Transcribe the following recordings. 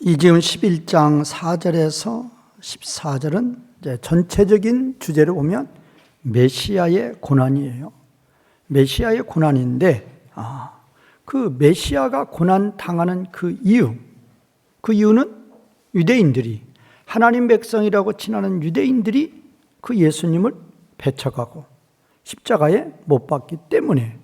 이지은 11장 4절에서 14절은 이제 전체적인 주제를 보면 메시아의 고난이에요. 메시아의 고난인데, 그 메시아가 고난 당하는 그 이유는 유대인들이, 하나님 백성이라고 친하는 유대인들이 그 예수님을 배척하고 십자가에 못 박기 때문에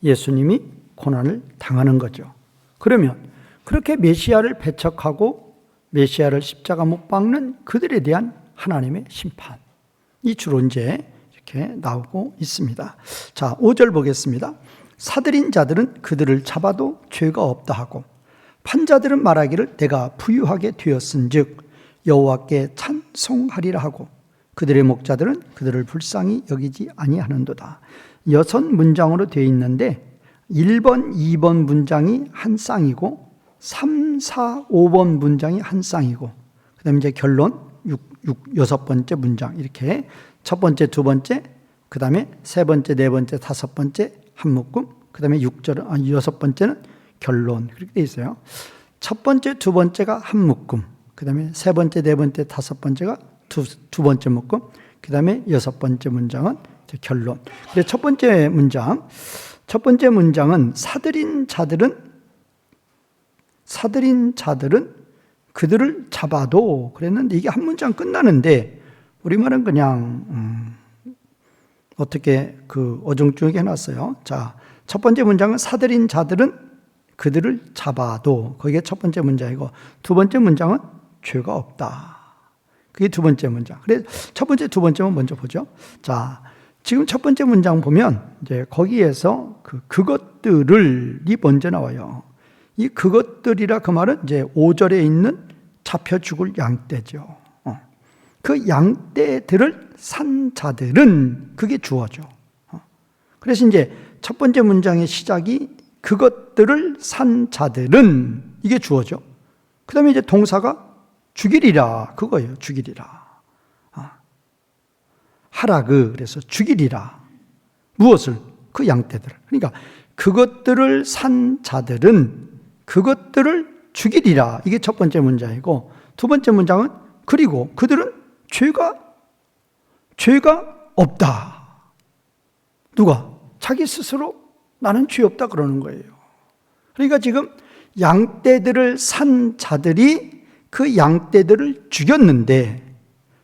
예수님이 고난을 당하는 거죠. 그러면 그렇게 메시아를 배척하고 메시아를 십자가 못 박는 그들에 대한 하나님의 심판, 이 주로 이제 이렇게 나오고 있습니다. 자, 5절 보겠습니다. 사들인 자들은 그들을 잡아도 죄가 없다 하고 판자들은 말하기를 내가 부유하게 되었은즉 여호와께 찬송하리라 하고 그들의 목자들은 그들을 불쌍히 여기지 아니하는도다. 6문장으로 되어 있는데 1번, 2번 문장이 한 쌍이고 3, 4, 5번 문장이 한 쌍이고 그 다음에 이제 결론 6번째 문장, 이렇게 첫 번째, 두 번째, 그 다음에 세 번째, 네 번째, 다섯 번째 한 묶음, 그 다음에 6번째는 결론, 그렇게 되어 있어요. 첫 번째, 두 번째가 한 묶음, 그 다음에 세 번째, 네 번째, 다섯 번째가 두 번째 묶음, 그 다음에 6번째 문장은 결론. 그래서 첫 번째 문장은 사들인 자들은 그들을 잡아도 그랬는데, 이게 한 문장 끝나는데 우리말은 그냥 어떻게 어중중하게 해놨어요. 자, 첫 번째 문장은 사들인 자들은 그들을 잡아도, 거기에 첫 번째 문장이고, 두 번째 문장은 죄가 없다. 그게 두 번째 문장. 그래서 첫 번째, 두 번째만 먼저 보죠. 자, 지금 첫 번째 문장 보면 이제 거기에서 그것들이 먼저 나와요. 이 그것들이라 그 말은 이제 5절에 있는 잡혀 죽을 양떼죠. 그 양떼들을 산 자들은, 그게 주어죠. 그래서 이제 첫 번째 문장의 시작이 그것들을 산 자들은, 이게 주어죠. 그 다음에 이제 동사가 죽이리라, 그거예요. 죽이리라. 그래서 죽이리라. 무엇을? 그 양떼들을. 그러니까 그것들을 산 자들은 그것들을 죽이리라. 이게 첫 번째 문장이고, 두 번째 문장은 그리고 그들은 죄가 없다. 누가? 자기 스스로 나는 죄 없다 그러는 거예요. 그러니까 지금 양떼들을 산 자들이 그 양떼들을 죽였는데,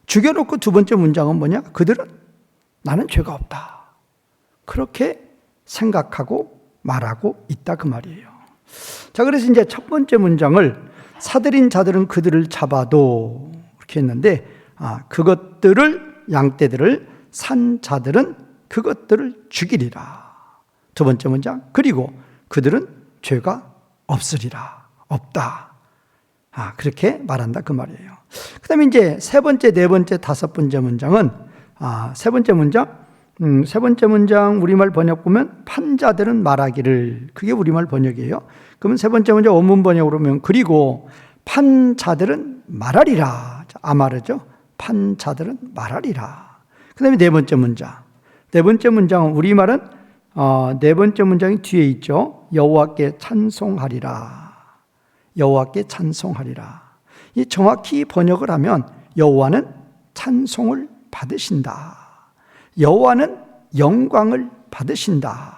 죽여놓고 두 번째 문장은 뭐냐? 그들은 나는 죄가 없다. 그렇게 생각하고 말하고 있다, 그 말이에요. 자, 그래서 이제 첫 번째 문장을 사들인 자들은 그들을 잡아도 이렇게 했는데, 그것들을, 양떼들을 산 자들은 그것들을 죽이리라. 두 번째 문장, 그리고 그들은 죄가 없으리라. 없다. 그렇게 말한다, 그 말이에요. 그 다음에 이제 세 번째, 네 번째, 다섯 번째 문장은, 세 번째 문장 우리말 번역 보면 판자들은 말하기를, 그게 우리말 번역이에요. 그러면 세 번째 문장 원문 번역으로 보면 그리고 판자들은 말하리라. 아마르죠. 판자들은 말하리라. 그 다음에 네 번째 문장은 우리말은 네 번째 문장이 뒤에 있죠. 여호와께 찬송하리라. 여호와께 찬송하리라. 이 정확히 번역을 하면 여호와는 찬송을 받으신다. 여호와는 영광을 받으신다.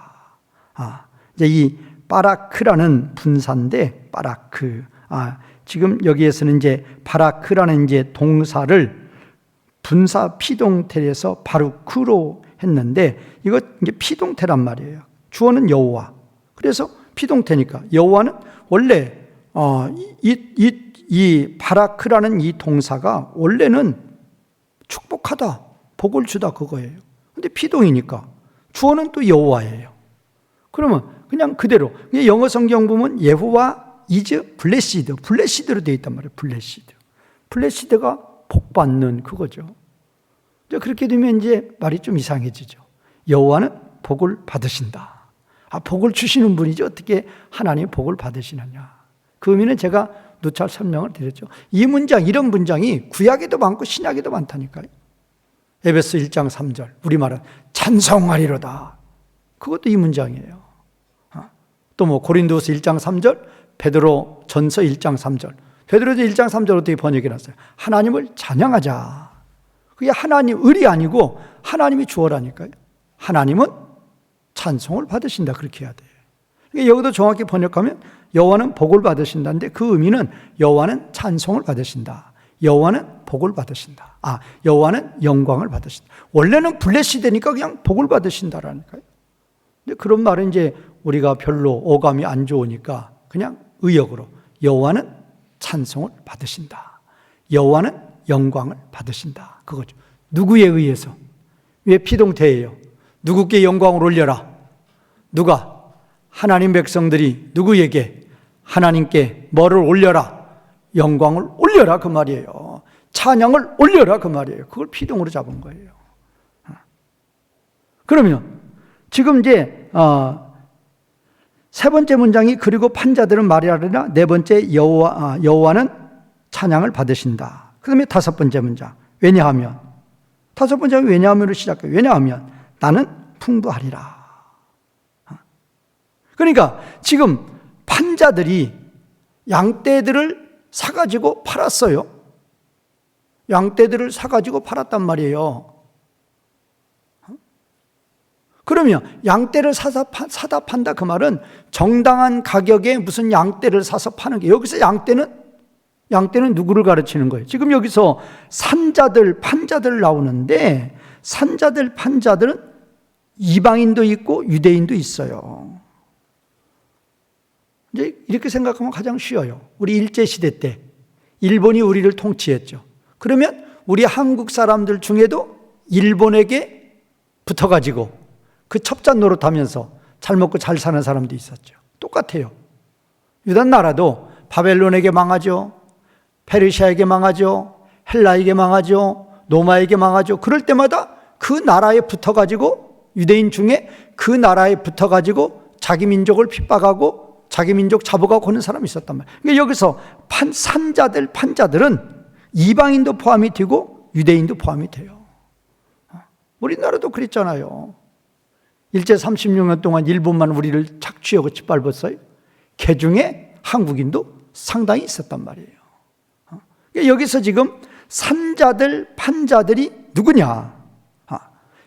이제 이 바라크라는 분사인데, 바라크. 지금 여기에서는 이제 바라크라는 이제 동사를 분사 피동태에서 바루크로 했는데, 이거 이제 피동태란 말이에요. 주어는 여호와. 그래서 피동태니까 여호와는 원래 이 바라크라는 이 동사가 원래는 축복하다, 복을 주다, 그거예요. 근데 피동이니까 주어는 또 여호와예요. 그러면 그냥 그대로, 영어 성경 보면 예호와 is blessed, blessed로 되어 있단 말이에요. 블레시드가 복받는 그거죠. 그렇게 되면 이제 말이 좀 이상해지죠. 여호와는 복을 받으신다. 복을 주시는 분이지 어떻게 하나님이 복을 받으시느냐. 그 의미는 제가 누차 설명을 드렸죠. 이 문장, 이런 문장이 구약에도 많고 신약에도 많다니까요. 에베소 1장 3절, 우리말은 찬송하리로다. 그것도 이 문장이에요. 또 고린도서 1장 3절, 베드로 전서 1장 3절. 베드로전서 1장 3절 어떻게 번역해 놨어요? 하나님을 찬양하자. 그게 하나님 을이 아니고 하나님이 주어라니까요. 하나님은 찬송을 받으신다. 그렇게 해야 돼요. 그러니까 여기도 정확히 번역하면 여호와는 복을 받으신다는데 그 의미는 여호와는 찬송을 받으신다. 여호와는 복을 받으신다. 여호와는 영광을 받으신다. 원래는 블레시되니까 그냥 복을 받으신다라니까요. 근데 그런 말은 이제 우리가 별로 어감이 안 좋으니까 그냥 의역으로 여호와는 찬송을 받으신다. 여호와는 영광을 받으신다. 그거죠. 누구에 의해서? 왜 피동태예요? 누구께 영광을 올려라? 누가? 하나님 백성들이 누구에게? 하나님께 뭐를 올려라? 영광을 올려라 그 말이에요. 찬양을 올려라 그 말이에요. 그걸 피동으로 잡은 거예요. 그러면 지금 이제 세 번째 문장이 그리고 판자들은 말하리라. 네 번째 여호와는 찬양을 받으신다. 그 다음에 다섯 번째 문장 왜냐하면 다섯 번째는 왜냐하면으로 시작해요. 왜냐하면 나는 풍부하리라. 그러니까 지금 판자들이 양떼들을 사가지고 팔았어요. 양떼들을 사가지고 팔았단 말이에요. 그러면 양떼를 사다 판다 그 말은 정당한 가격에 무슨 양떼를 사서 파는 게, 여기서 양떼는 누구를 가르치는 거예요? 지금 여기서 산자들, 판자들 나오는데 산자들, 판자들은 이방인도 있고 유대인도 있어요. 이제 이렇게 생각하면 가장 쉬워요. 우리 일제시대 때 일본이 우리를 통치했죠. 그러면 우리 한국 사람들 중에도 일본에게 붙어가지고 그 첩자 노릇하면서 잘 먹고 잘 사는 사람도 있었죠. 똑같아요. 유다 나라도 바벨론에게 망하죠. 페르시아에게 망하죠. 헬라에게 망하죠. 로마에게 망하죠. 그럴 때마다 그 나라에 붙어가지고 유대인 중에 그 나라에 붙어가지고 자기 민족을 핍박하고 자기 민족 잡아가고 하는 사람이 있었단 말이에요. 그러니까 여기서 산자들, 판자들은 이방인도 포함이 되고 유대인도 포함이 돼요. 우리나라도 그랬잖아요. 일제 36년 동안 일본만 우리를 착취하고 짓밟았어요. 그 중에 한국인도 상당히 있었단 말이에요. 그러니까 여기서 지금 산자들, 판자들이 누구냐?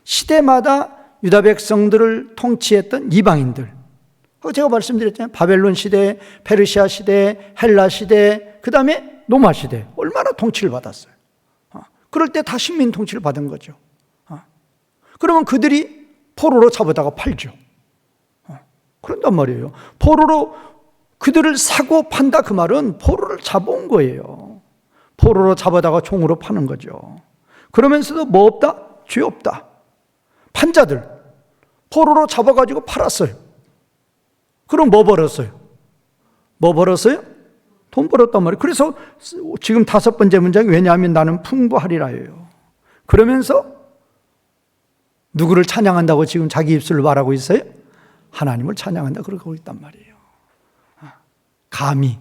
시대마다 유다 백성들을 통치했던 이방인들. 제가 말씀드렸잖아요. 바벨론 시대, 페르시아 시대, 헬라 시대, 그 다음에 로마 시대. 얼마나 통치를 받았어요. 그럴 때 다 식민 통치를 받은 거죠. 그러면 그들이 포로로 잡아다가 팔죠. 그런단 말이에요. 포로로 그들을 사고 판다 그 말은 포로를 잡아온 거예요. 포로로 잡아다가 총으로 파는 거죠. 그러면서도 뭐 없다? 죄 없다. 판자들 포로로 잡아가지고 팔았어요. 그럼 뭐 벌었어요? 뭐 벌었어요? 돈 벌었단 말이에요. 그래서 지금 다섯 번째 문장이 왜냐하면 나는 풍부하리라예요. 그러면서 누구를 찬양한다고 지금 자기 입술로 말하고 있어요? 하나님을 찬양한다 그러고 있단 말이에요. 감히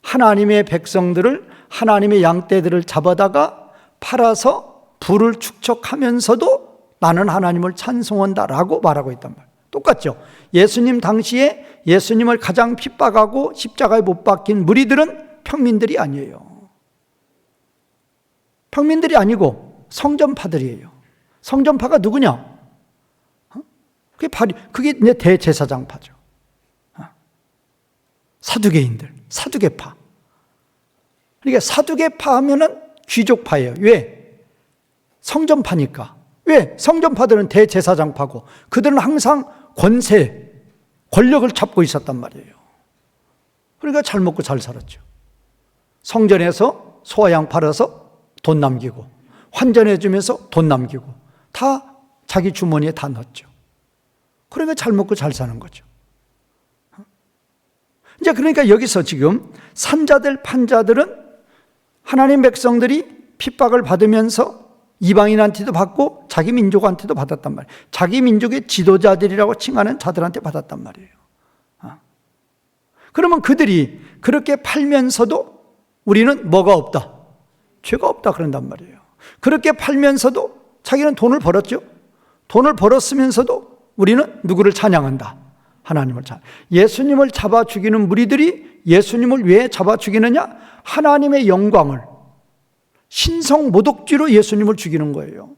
하나님의 백성들을, 하나님의 양떼들을 잡아다가 팔아서 부를 축적하면서도 나는 하나님을 찬송한다라고 말하고 있단 말이에요. 똑같죠. 예수님 당시에 예수님을 가장 핍박하고 십자가에 못 박힌 무리들은 평민들이 아니에요. 평민들이 아니고 성전파들이에요. 성전파가 누구냐? 그게 이제 대제사장파죠. 사두개인들, 사두개파. 그러니까 사두개파 하면은 귀족파예요. 왜? 성전파니까. 왜? 성전파들은 대제사장파고 그들은 항상 권세, 권력을 잡고 있었단 말이에요. 그러니까 잘 먹고 잘 살았죠. 성전에서 소화양 팔아서 돈 남기고 환전해 주면서 돈 남기고 다 자기 주머니에 다 넣었죠. 그러니까 잘 먹고 잘 사는 거죠. 이제 그러니까 여기서 지금 산자들, 판자들은 하나님 백성들이 핍박을 받으면서 이방인한테도 받고 자기 민족한테도 받았단 말이에요. 자기 민족의 지도자들이라고 칭하는 자들한테 받았단 말이에요. 그러면 그들이 그렇게 팔면서도 우리는 뭐가 없다? 죄가 없다 그런단 말이에요. 그렇게 팔면서도 자기는 돈을 벌었죠. 돈을 벌었으면서도 우리는 누구를 찬양한다? 하나님을 예수님을 잡아 죽이는 무리들이 예수님을 왜 잡아 죽이느냐? 하나님의 영광을, 신성 모독죄로 예수님을 죽이는 거예요.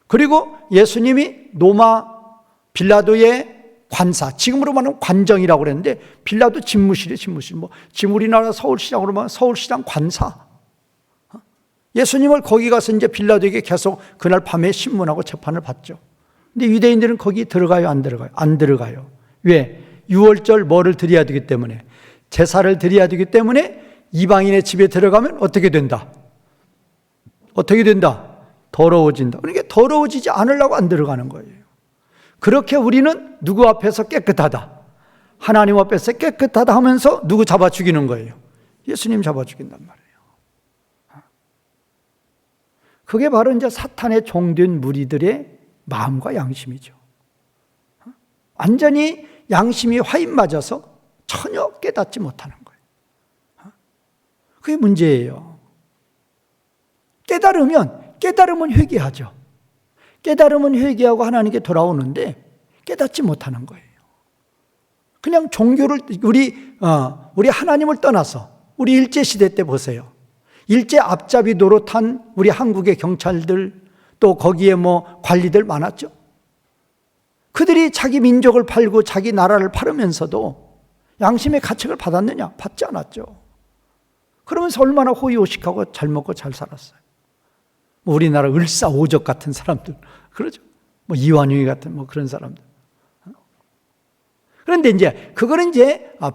그리고 예수님이 로마 빌라도의 관사, 지금으로 말하면 관정이라고 그랬는데 빌라도 집무실이에요. 집무실. 지금 우리나라 서울시장으로 말하면 서울시장 관사. 예수님을 거기 가서 이제 빌라도에게 계속 그날 밤에 신문하고 재판을 받죠. 근데 유대인들은 거기 들어가요, 안 들어가요? 안 들어가요. 왜? 유월절 뭐를 드려야 되기 때문에, 제사를 드려야 되기 때문에 이방인의 집에 들어가면 어떻게 된다? 어떻게 된다? 더러워진다. 그러니까 더러워지지 않으려고 안 들어가는 거예요. 그렇게 우리는 누구 앞에서 깨끗하다, 하나님 앞에서 깨끗하다 하면서 누구 잡아 죽이는 거예요? 예수님 잡아 죽인단 말이에요. 그게 바로 이제 사탄의 종된 무리들의 마음과 양심이죠. 완전히 양심이 화인 맞아서 전혀 깨닫지 못하는 거예요. 그게 문제예요. 깨달으면 회개하죠. 깨달으면 회개하고 하나님께 돌아오는데 깨닫지 못하는 거예요. 그냥 종교를, 우리 하나님을 떠나서 우리 일제시대 때 보세요. 일제 앞잡이 노릇한 우리 한국의 경찰들, 또 거기에 관리들 많았죠. 그들이 자기 민족을 팔고 자기 나라를 팔으면서도 양심의 가책을 받았느냐? 받지 않았죠. 그러면서 얼마나 호의호식하고 잘 먹고 잘 살았어요. 우리나라 을사오적 같은 사람들, 그러죠. 이완용이 같은 그런 사람들. 그런데 이제 그거는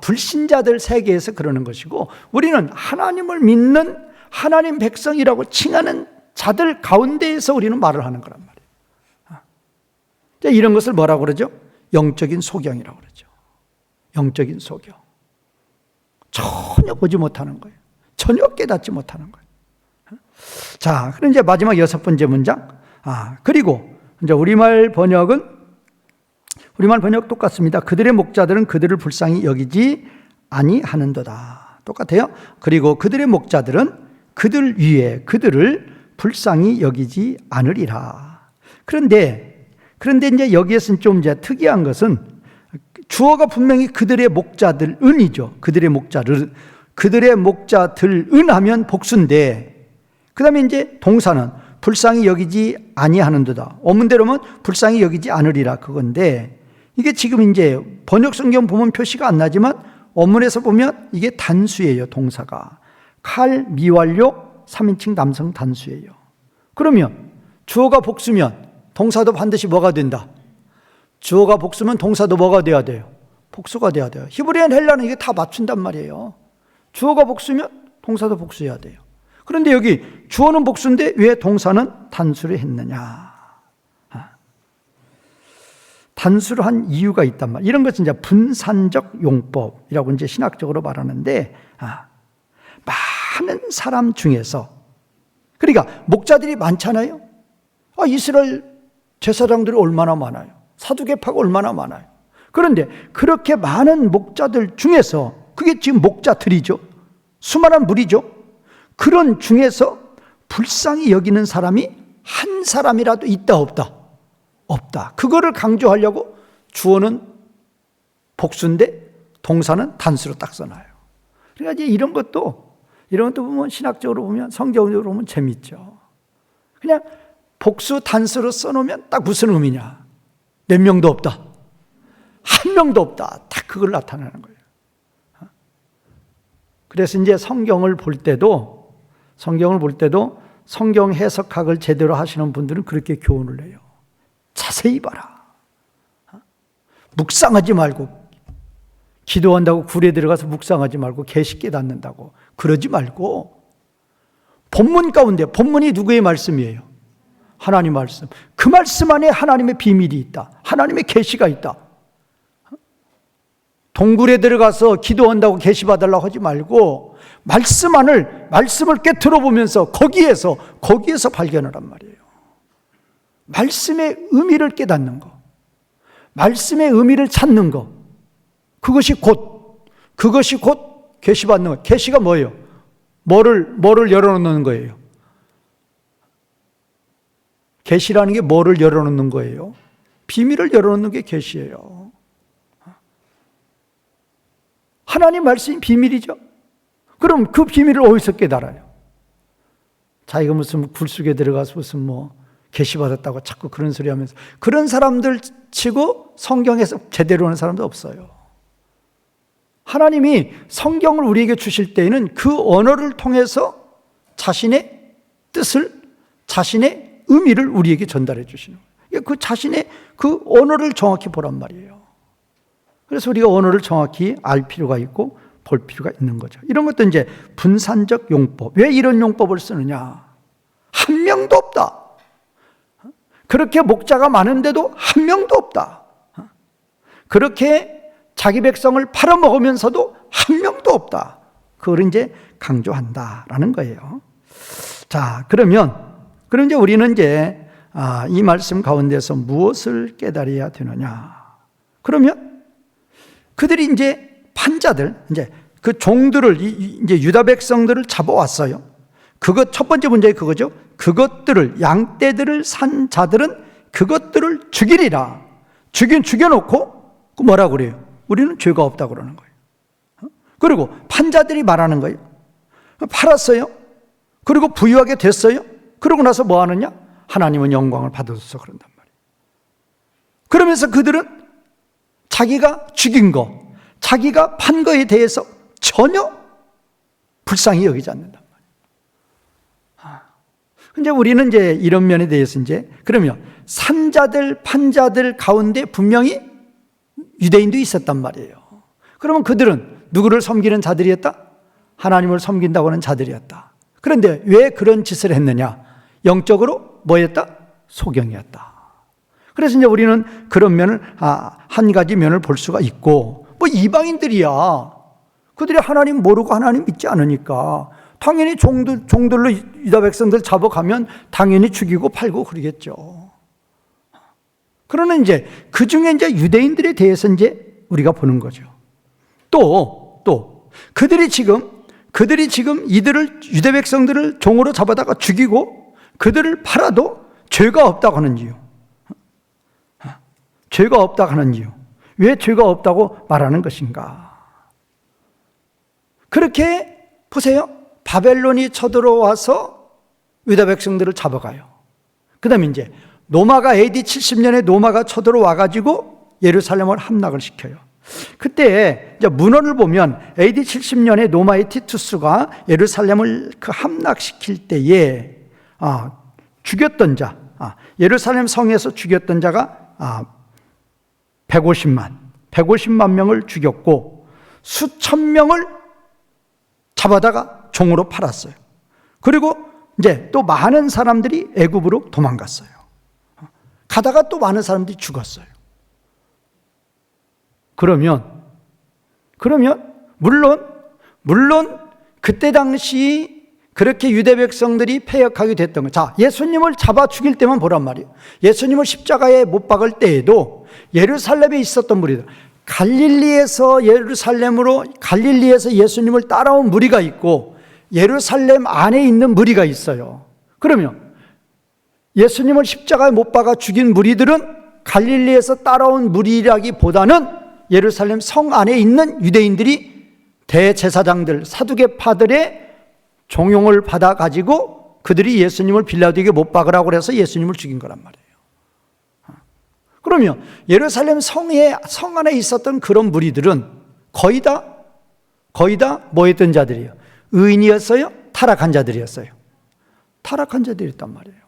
불신자들 세계에서 그러는 것이고, 우리는 하나님을 믿는 하나님 백성이라고 칭하는 자들 가운데에서 우리는 말을 하는 거란 말이에요. 이런 것을 뭐라고 그러죠? 영적인 소경이라고 그러죠. 영적인 소경. 전혀 보지 못하는 거예요. 전혀 깨닫지 못하는 거예요. 자, 그럼 이제 마지막 6번째 문장. 그리고 이제 우리말 번역 똑같습니다. 그들의 목자들은 그들을 불쌍히 여기지 아니하는도다. 똑같아요. 그리고 그들의 목자들은 그들 위에 그들을 불쌍히 여기지 않으리라. 그런데 이제 여기에서는 좀 이제 특이한 것은 주어가 분명히 그들의 목자들은이죠. 그들의 목자들은 하면 복수인데, 그 다음에 이제 동사는 불쌍히 여기지 아니하는도다. 원문대로면 불쌍히 여기지 않으리라 그건데, 이게 지금 이제 번역 성경 보면 표시가 안 나지만 원문에서 보면 이게 단수예요. 동사가 칼, 미완료, 3인칭 남성 단수예요. 그러면 주어가 복수면 동사도 반드시 뭐가 된다? 주어가 복수면 동사도 뭐가 돼야 돼요? 복수가 돼야 돼요. 히브리안 헬라는 이게 다 맞춘단 말이에요. 주어가 복수면 동사도 복수해야 돼요. 그런데 여기 주어는 복수인데 왜 동사는 단수를 했느냐? 단수로 한 이유가 있단 말이에요. 이런 것은 이제 분산적 용법이라고 이제 신학적으로 말하는데, 많은 사람 중에서, 그러니까 목자들이 많잖아요. 이스라엘 제사장들이 얼마나 많아요. 사두개파가 얼마나 많아요. 그런데 그렇게 많은 목자들 중에서, 그게 지금 목자들이죠. 수많은 무리죠. 그런 중에서 불쌍히 여기는 사람이 한 사람이라도 있다 없다? 없다. 그거를 강조하려고 주어는 복수인데 동사는 단수로 딱 써놔요. 그러니까 이제 이런 것도 보면 신학적으로 보면, 성경적으로 보면 재밌죠. 그냥 복수 단수로 써놓으면 딱 무슨 의미냐? 몇 명도 없다, 한 명도 없다, 딱 그걸 나타내는 거예요. 그래서 이제 성경을 볼 때도 성경 해석학을 제대로 하시는 분들은 그렇게 교훈을 해요. 자세히 봐라. 묵상하지 말고, 기도한다고 굴에 들어가서 묵상하지 말고 계시 깨닫는다고 그러지 말고, 본문 가운데, 본문이 누구의 말씀이에요? 하나님 말씀. 그 말씀 안에 하나님의 비밀이 있다. 하나님의 계시가 있다. 동굴에 들어가서 기도한다고 계시 받으려고 하지 말고 말씀을 깨트려 보면서 거기에서 발견을 한 말이에요. 말씀의 의미를 깨닫는 거, 말씀의 의미를 찾는 거, 그것이 곧 계시 받는 거. 계시가 뭐예요? 뭐를 열어놓는 거예요? 계시라는 게 뭐를 열어놓는 거예요? 비밀을 열어놓는 게 계시예요. 하나님 말씀이 비밀이죠. 그럼 그 비밀을 어디서 깨달아요? 자기가 무슨 굴속에 들어가서 무슨 계시 받았다고 자꾸 그런 소리 하면서, 그런 사람들 치고 성경에서 제대로 하는 사람도 없어요. 하나님이 성경을 우리에게 주실 때에는 그 언어를 통해서 자신의 뜻을, 자신의 의미를 우리에게 전달해 주시는 거예요. 그 자신의 그 언어를 정확히 보란 말이에요. 그래서 우리가 언어를 정확히 알 필요가 있고 볼 필요가 있는 거죠. 이런 것도 이제 분산적 용법. 왜 이런 용법을 쓰느냐? 한 명도 없다. 그렇게 목자가 많은데도 한 명도 없다. 그렇게 자기 백성을 팔아먹으면서도 한 명도 없다. 그걸 이제 강조한다라는 거예요. 자, 그러면 이제 우리는 이제 이 말씀 가운데서 무엇을 깨달아야 되느냐? 그러면 그들이 이제 판자들, 이제 그 종들을, 이제 유다 백성들을 잡아왔어요. 그것 첫 번째 문제가 그거죠. 그것들을, 양떼들을 산 자들은 그것들을 죽이리라. 죽여놓고 그 뭐라고 그래요? 우리는 죄가 없다고 그러는 거예요. 그리고 판자들이 말하는 거예요. 팔았어요. 그리고 부유하게 됐어요. 그러고 나서 뭐 하느냐? 하나님은 영광을 받아줘서 그런단 말이에요. 그러면서 그들은 자기가 죽인 거, 자기가 판 거에 대해서 전혀 불쌍히 여기지 않는단 말이에요. 근데 우리는 이제 이런 면에 대해서 이제, 그러면 산자들, 판자들 가운데 분명히 유대인도 있었단 말이에요. 그러면 그들은 누구를 섬기는 자들이었다? 하나님을 섬긴다고 하는 자들이었다. 그런데 왜 그런 짓을 했느냐? 영적으로 뭐였다? 소경이었다. 그래서 이제 우리는 그런 면을, 한 가지 면을 볼 수가 있고, 이방인들이야. 그들이 하나님 모르고 하나님 믿지 않으니까 당연히 종들로 유다 백성들 잡아가면 당연히 죽이고 팔고 그러겠죠. 그러나 이제 그 중에 이제 유대인들에 대해서 이제 우리가 보는 거죠. 또 그들이 지금 이들을, 유대 백성들을 종으로 잡아다가 죽이고 그들을 팔아도 죄가 없다고 하는 이유. 죄가 없다고 하는 이유. 왜 죄가 없다고 말하는 것인가? 그렇게 보세요. 바벨론이 쳐들어와서 유다 백성들을 잡아가요. 그 다음에 이제 노마가 AD 70년에 노마가 쳐들어와가지고 예루살렘을 함락을 시켜요. 그때 이제 문헌을 보면 AD 70년에 노마의 티투스가 예루살렘을 함락시킬 때에 죽였던 자, 예루살렘 성에서 죽였던 자가 150만 명을 죽였고 수천 명을 잡아다가 종으로 팔았어요. 그리고 이제 또 많은 사람들이 애굽으로 도망갔어요. 가다가 또 많은 사람들이 죽었어요. 그러면 물론 그때 당시 그렇게 유대 백성들이 패역하게 됐던 거. 자, 예수님을 잡아 죽일 때만 보란 말이에요. 예수님을 십자가에 못 박을 때에도 예루살렘에 있었던 무리들, 갈릴리에서 예수님을 따라온 무리가 있고 예루살렘 안에 있는 무리가 있어요. 그러면 예수님을 십자가에 못 박아 죽인 무리들은 갈릴리에서 따라온 무리라기보다는 예루살렘 성 안에 있는 유대인들이 대제사장들, 사두개파들의 종용을 받아가지고 그들이 예수님을 빌라도에게 못 박으라고 해서 예수님을 죽인 거란 말이에요. 그러면 예루살렘 성 안에 있었던 그런 무리들은 거의 다 뭐 했던 자들이에요? 의인이었어요? 타락한 자들이었어요? 타락한 자들이었단 말이에요.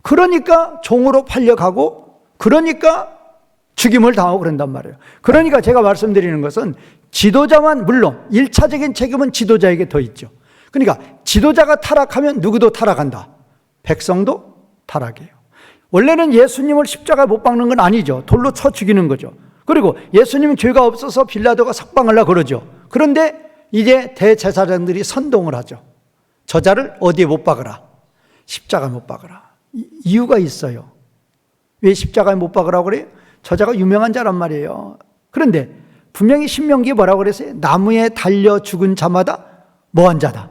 그러니까 종으로 팔려가고, 그러니까 죽임을 당하고 그런단 말이에요. 그러니까 제가 말씀드리는 것은 지도자만, 물론 1차적인 책임은 지도자에게 더 있죠. 그러니까 지도자가 타락하면 누구도 타락한다. 백성도 타락해요. 원래는 예수님을 십자가에 못 박는 건 아니죠. 돌로 쳐 죽이는 거죠. 그리고 예수님은 죄가 없어서 빌라도가 석방하려고 그러죠. 그런데 이제 대제사장들이 선동을 하죠. 저자를 어디에 못 박으라? 십자가에 못 박으라. 이유가 있어요. 왜 십자가에 못 박으라고 그래요? 저자가 유명한 자란 말이에요. 그런데 분명히 신명기에 뭐라고 그랬어요? 나무에 달려 죽은 자마다 뭐한 자다?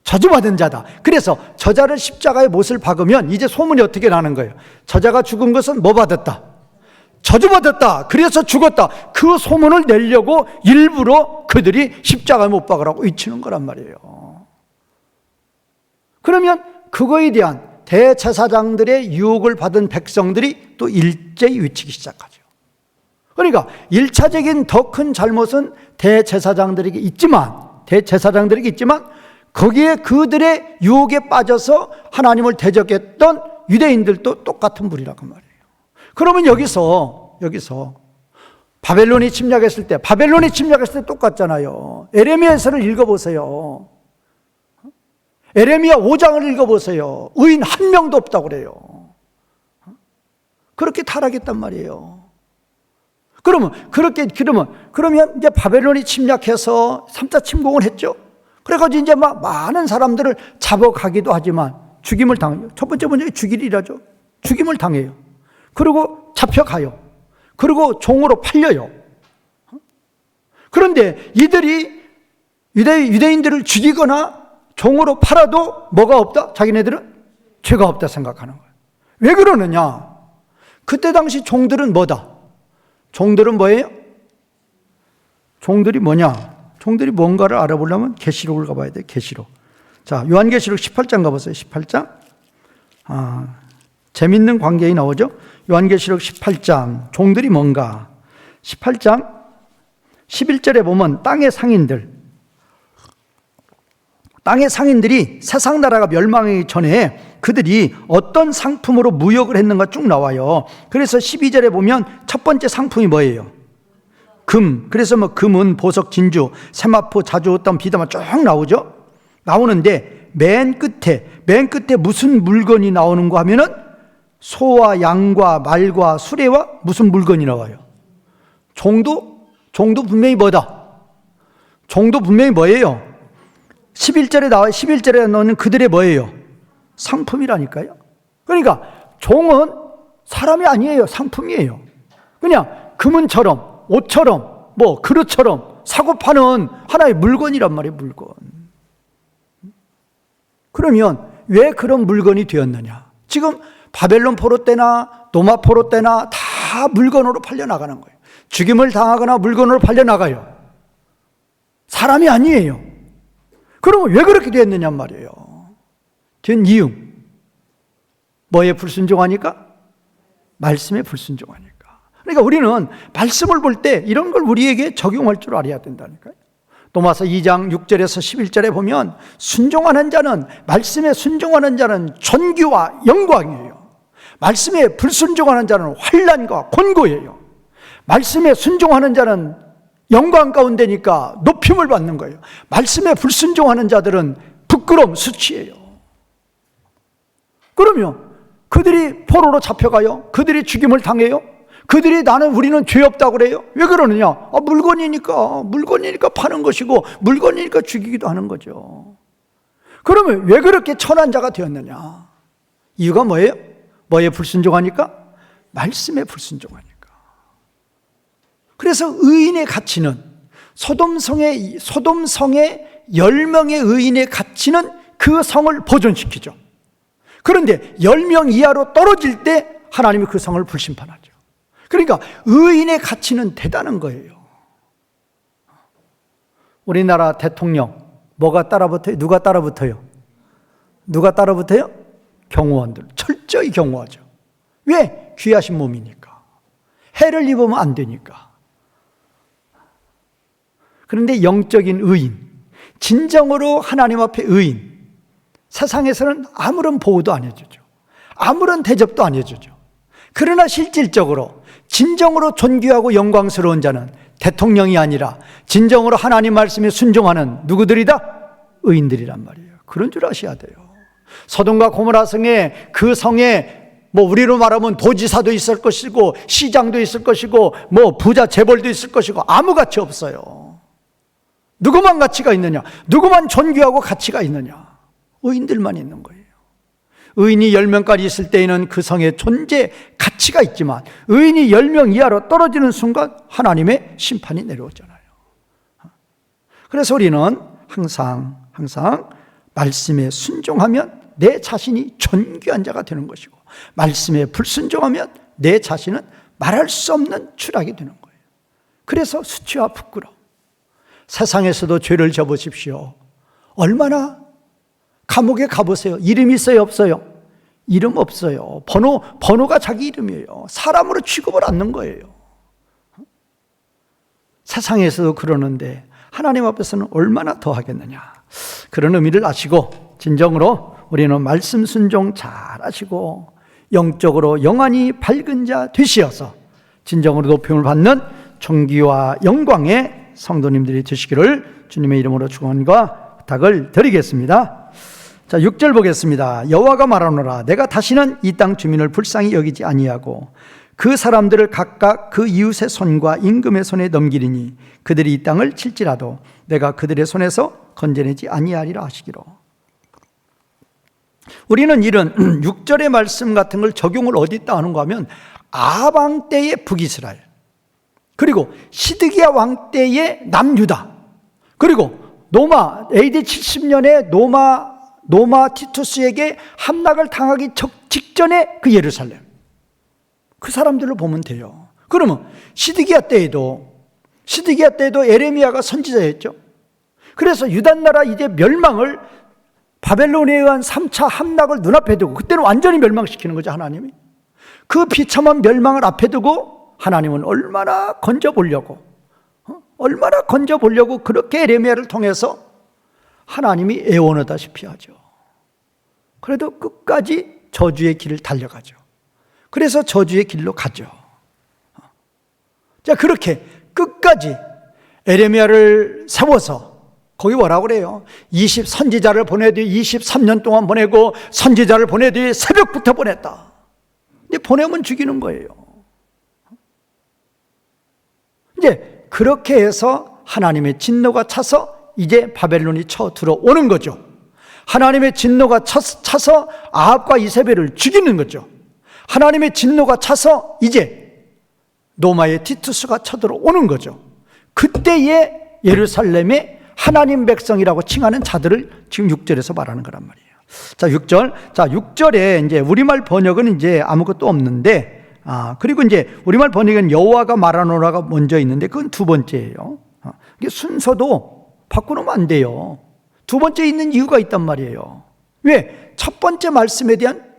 저주받은 자다. 그래서 저자를 십자가에 못을 박으면 이제 소문이 어떻게 나는 거예요? 저자가 죽은 것은 뭐 받았다? 저주받았다. 그래서 죽었다. 그 소문을 내려고 일부러 그들이 십자가에 못 박으라고 외치는 거란 말이에요. 그러면 그거에 대한 대제사장들의 유혹을 받은 백성들이 또 일제히 외치기 시작하죠. 그러니까 1차적인 더 큰 잘못은 대제사장들에게 있지만 거기에 그들의 유혹에 빠져서 하나님을 대적했던 유대인들도 똑같은 무리라고 말이에요. 그러면 여기서 바벨론이 침략했을 때 똑같잖아요. 에레미야서를 읽어보세요. 에레미야 5장을 읽어보세요. 의인 한 명도 없다고 그래요. 그렇게 타락했단 말이에요. 그러면 이제 바벨론이 침략해서 3차 침공을 했죠. 그래가지고 이제 막 많은 사람들을 잡아가기도 하지만 죽임을 당해요. 첫 번째 문제가 죽이리라죠. 죽임을 당해요. 그리고 잡혀가요. 그리고 종으로 팔려요. 그런데 이들이 유대인들을 죽이거나 종으로 팔아도 뭐가 없다? 자기네들은 죄가 없다 생각하는 거예요. 왜 그러느냐? 그때 당시 종들은 뭐다? 종들은 뭐예요? 종들이 뭐냐? 종들이 뭔가를 알아보려면 계시록을 가봐야 돼요. 계시록. 자, 요한계시록 18장 가보세요. 18장. 재밌는 광경이 나오죠? 요한계시록 18장. 종들이 뭔가? 18장 11절에 보면 땅의 상인들이 세상 나라가 멸망하기 전에 그들이 어떤 상품으로 무역을 했는가 쭉 나와요. 그래서 12절에 보면 첫 번째 상품이 뭐예요? 금. 그래서 뭐 금은 보석, 진주, 세마포, 자주, 어떤 비담화 쭉 나오죠. 나오는데 맨 끝에 무슨 물건이 나오는가 하면은 소와 양과 말과 수레와 무슨 물건이 나와요? 종도 분명히 뭐다? 종도 분명히 뭐예요? 11절에 나와요. 11절에 넣는 그들의 뭐예요? 상품이라니까요. 그러니까 종은 사람이 아니에요. 상품이에요. 그냥 금은처럼 옷처럼 뭐 그릇처럼 사고 파는 하나의 물건이란 말이에요. 물건. 그러면 왜 그런 물건이 되었느냐? 지금 바벨론 포로 때나 노마 포로 때나 다 물건으로 팔려나가는 거예요. 죽임을 당하거나 물건으로 팔려나가요. 사람이 아니에요. 그러면 왜 그렇게 되었느냐 말이에요. 된 이유. 뭐에 불순종하니까? 말씀에 불순종하니까. 그러니까 우리는 말씀을 볼 때 이런 걸 우리에게 적용할 줄 알아야 된다니까요. 로마서 2장 6절에서 11절에 보면 말씀에 순종하는 자는 존귀와 영광이에요. 말씀에 불순종하는 자는 환난과 곤고예요. 말씀에 순종하는 자는 영광 가운데니까 높임을 받는 거예요. 말씀에 불순종하는 자들은 부끄러움, 수치예요. 그러면 그들이 포로로 잡혀가요. 그들이 죽임을 당해요. 그들이 우리는 죄 없다고 그래요. 왜 그러느냐? 물건이니까 파는 것이고 물건이니까 죽이기도 하는 거죠. 그러면 왜 그렇게 천한 자가 되었느냐? 이유가 뭐예요? 뭐에 불순종하니까? 말씀에 불순종하니까. 그래서 의인의 가치는 소돔성의 10명의 의인의 가치는 그 성을 보존시키죠. 그런데 10명 이하로 떨어질 때 하나님이 그 성을 불심판하죠. 그러니까 의인의 가치는 대단한 거예요. 우리나라 대통령 뭐가 따라붙어요? 누가 따라붙어요? 경호원들. 철저히 경호하죠. 왜? 귀하신 몸이니까. 해를 입으면 안 되니까. 그런데 영적인 의인, 진정으로 하나님 앞에 의인, 세상에서는 아무런 보호도 안 해주죠. 아무런 대접도 안 해주죠. 그러나 실질적으로 진정으로 존귀하고 영광스러운 자는 대통령이 아니라 진정으로 하나님 말씀에 순종하는 누구들이다? 의인들이란 말이에요. 그런 줄 아셔야 돼요. 소돔과 고모라 성에, 그 성에 우리로 말하면 도지사도 있을 것이고 시장도 있을 것이고 부자 재벌도 있을 것이고 아무 가치 없어요. 누구만 가치가 있느냐? 누구만 존귀하고 가치가 있느냐? 의인들만 있는 거예요. 의인이 10명까지 있을 때에는 그 성의 존재 가치가 있지만 의인이 10명 이하로 떨어지는 순간 하나님의 심판이 내려오잖아요. 그래서 우리는 항상 말씀에 순종하면 내 자신이 존귀한 자가 되는 것이고, 말씀에 불순종하면 내 자신은 말할 수 없는 추락이 되는 거예요. 그래서 수치와 부끄러움. 세상에서도 죄를 져보십시오. 얼마나 감옥에 가보세요. 이름 있어요, 없어요? 이름 없어요. 번호가 자기 이름이에요. 사람으로 취급을 않는 거예요. 세상에서도 그러는데 하나님 앞에서는 얼마나 더 하겠느냐. 그런 의미를 아시고 진정으로 우리는 말씀 순종 잘 하시고 영적으로 영안이 밝은 자 되시어서 진정으로 높임을 받는 존귀와 영광의 성도님들이 되시기를 주님의 이름으로 축원과 부탁을 드리겠습니다. 자, 6절 보겠습니다. 여호와가 말하노라, 내가 다시는 이 땅 주민을 불쌍히 여기지 아니하고 그 사람들을 각각 그 이웃의 손과 임금의 손에 넘기리니 그들이 이 땅을 칠지라도 내가 그들의 손에서 건져내지 아니하리라 하시기로. 우리는 이런 6절의 말씀 같은 걸 적용을 어디다 하는가 하면 아방 때의 북이스라엘, 그리고 시드기야 왕 때의 남유다, 그리고 노마 AD 70년에 노마 티투스에게 함락을 당하기 직전에 그 예루살렘, 그 사람들을 보면 돼요. 그러면 시드기야 때에도 에레미야가 선지자였죠. 그래서 유다 나라 이제 멸망을 바벨론에 의한 3차 함락을 눈앞에 두고, 그때는 완전히 멸망시키는 거죠, 하나님이. 그 비참한 멸망을 앞에 두고 하나님은 얼마나 건져보려고 그렇게 에레미야를 통해서 하나님이 애원하다시피 하죠. 그래도 끝까지 저주의 길을 달려가죠. 그래서 저주의 길로 가죠. 자, 그렇게 끝까지 에레미야를 세워서 거기 뭐라고 그래요? 선지자를 보내뒤 23년 동안 보내고 선지자를 보내뒤 새벽부터 보냈다. 근데 보내면 죽이는 거예요. 이제 그렇게 해서 하나님의 진노가 차서 이제 바벨론이 쳐 들어오는 거죠. 하나님의 진노가 차서 아합과 이세벨을 죽이는 거죠. 하나님의 진노가 차서 이제 노마의 티투스가 쳐들어오는 거죠. 그때의 예루살렘의 하나님 백성이라고 칭하는 자들을 지금 6절에서 말하는 거란 말이에요. 자, 6절. 자, 6절에 이제 우리말 번역은 이제 아무것도 없는데, 그리고 이제 우리말 번역은 여호와가 말하노라가 먼저 있는데 그건 두 번째예요. 이게 순서도 바꾸면 안 돼요. 두 번째 있는 이유가 있단 말이에요. 왜? 첫 번째 말씀에 대한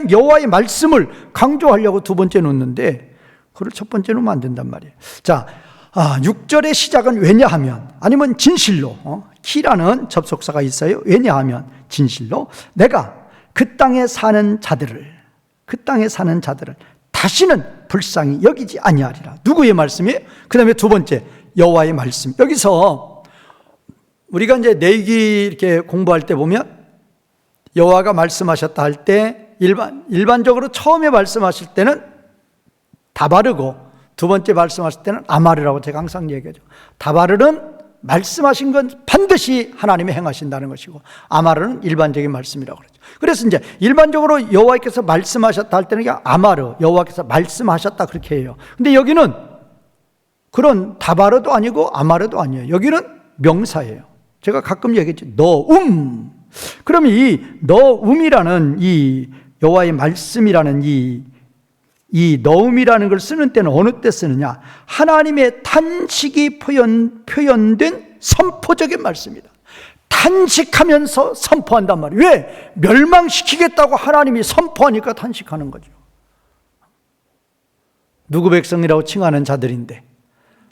여호와의 말씀을 강조하려고 두 번째 놓는데 그걸 첫 번째 놓으면 안 된단 말이에요. 자, 6절의 시작은 왜냐하면, 아니면 진실로, 키라는 접속사가 있어요. 왜냐하면 진실로 내가 그 땅에 사는 자들을 다시는 불쌍히 여기지 아니하리라. 누구의 말씀이에요? 그 다음에 두 번째 여호와의 말씀. 여기서 우리가 이제 내기 이렇게 공부할 때 보면 여호와가 말씀하셨다 할 때 일반적으로 처음에 말씀하실 때는 다바르고 두 번째 말씀하실 때는 아마르라고 제가 항상 얘기하죠. 다바르는 말씀하신 건 반드시 하나님이 행하신다는 것이고, 아마르는 일반적인 말씀이라고 그러죠. 그래서 이제 일반적으로 여호와께서 말씀하셨다 할 때는 그냥 아마르, 여호와께서 말씀하셨다 그렇게 해요. 근데 여기는 그런 다바르도 아니고 아마르도 아니에요. 여기는 명사예요. 제가 가끔 얘기했죠. 그러면 이 너음이라는 이 여호와의 말씀이라는 이 너음이라는 걸 쓰는 때는 어느 때 쓰느냐? 하나님의 탄식이 표현된 선포적인 말씀이다. 탄식하면서 선포한단 말이에요. 왜? 멸망시키겠다고 하나님이 선포하니까 탄식하는 거죠. 누구 백성이라고 칭하는 자들인데,